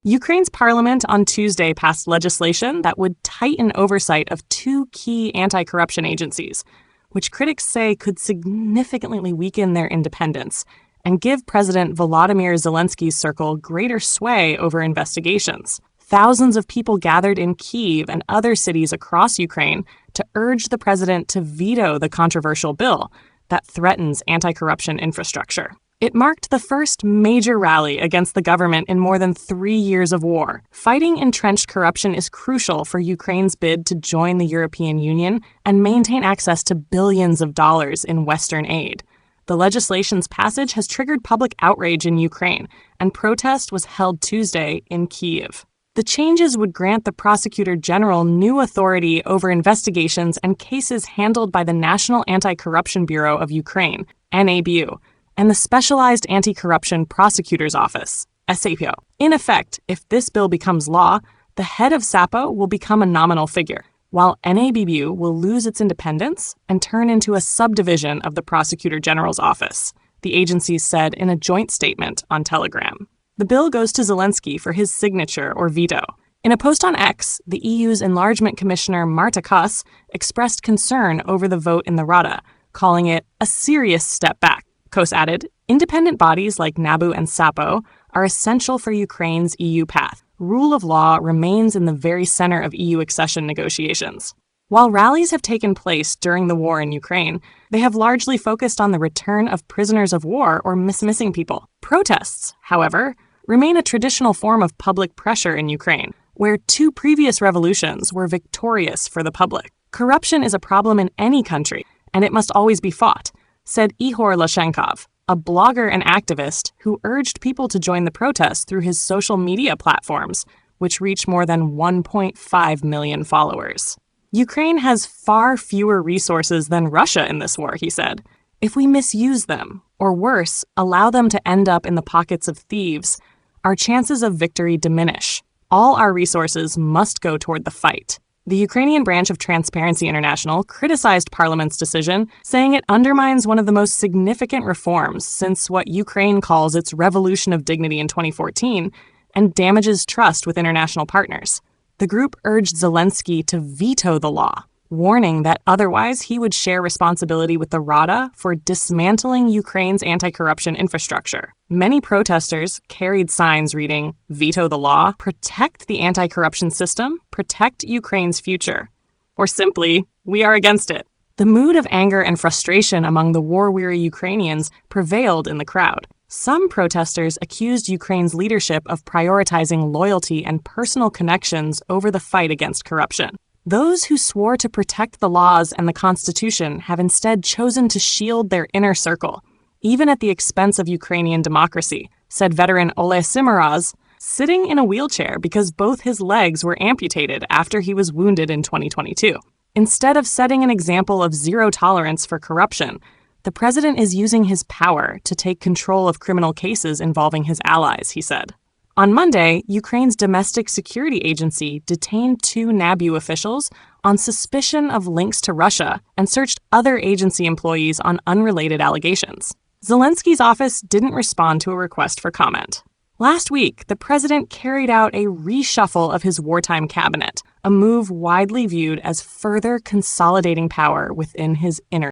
Ukraine's parliament on Tuesday passed legislation that would tighten oversight of two key anti-corruption agencies, which critics say could significantly weaken their independence and give President Volodymyr Zelensky's circle greater sway over investigations. Thousands of people gathered in Kyiv and other cities across Ukraine to urge the president to veto the controversial bill that threatens anti-corruption infrastructure. It marked the first major rally against the government in more than 3 years of war. Fighting entrenched corruption is crucial for Ukraine's bid to join the European Union and maintain access to billions of dollars in Western aid. The legislation's passage has triggered public outrage in Ukraine, and protest was held Tuesday in Kyiv. The changes would grant the Prosecutor General new authority over investigations and cases handled by the National Anti-Corruption Bureau of Ukraine, NABU, and the Specialized Anti-Corruption Prosecutor's Office, SAPO. In effect, if this bill becomes law, the head of SAPO will become a nominal figure, while NABU will lose its independence and turn into a subdivision of the Prosecutor General's office, the agencies said in a joint statement on Telegram. The bill goes to Zelensky for his signature or veto. In a post on X, the EU's Enlargement Commissioner Marta Kuss expressed concern over the vote in the Rada, calling it a serious step back. Kuss added, independent bodies like NABU and SAPO are essential for Ukraine's EU path. Rule of law remains in the very center of EU accession negotiations. While rallies have taken place during the war in Ukraine, they have largely focused on the return of prisoners of war or missing people. Protests, however, remain a traditional form of public pressure in Ukraine, where 2 previous revolutions were victorious for the public. Corruption is a problem in any country, and it must always be fought, said Ihor Lashenkov, a blogger and activist who urged people to join the protests through his social media platforms, which reach more than 1.5 million followers. Ukraine has far fewer resources than Russia in this war, he said. If we misuse them, or worse, allow them to end up in the pockets of thieves, our chances of victory diminish. All our resources must go toward the fight. The Ukrainian branch of Transparency International criticized Parliament's decision, saying it undermines one of the most significant reforms since what Ukraine calls its revolution of dignity in 2014 and damages trust with international partners. The group urged Zelensky to veto the law, warning that otherwise he would share responsibility with the Rada for dismantling Ukraine's anti-corruption infrastructure. Many protesters carried signs reading, "Veto the law, protect the anti-corruption system, protect Ukraine's future," or simply, "We are against it." The mood of anger and frustration among the war-weary Ukrainians prevailed in the crowd. Some protesters accused Ukraine's leadership of prioritizing loyalty and personal connections over the fight against corruption. Those who swore to protect the laws and the Constitution have instead chosen to shield their inner circle, even at the expense of Ukrainian democracy, said veteran Ole Simoraz, sitting in a wheelchair because both his legs were amputated after he was wounded in 2022. Instead of setting an example of zero tolerance for corruption, the president is using his power to take control of criminal cases involving his allies, he said. On Monday, Ukraine's domestic security agency detained 2 NABU officials on suspicion of links to Russia and searched other agency employees on unrelated allegations. Zelensky's office didn't respond to a request for comment. Last week, the president carried out a reshuffle of his wartime cabinet, a move widely viewed as further consolidating power within his inner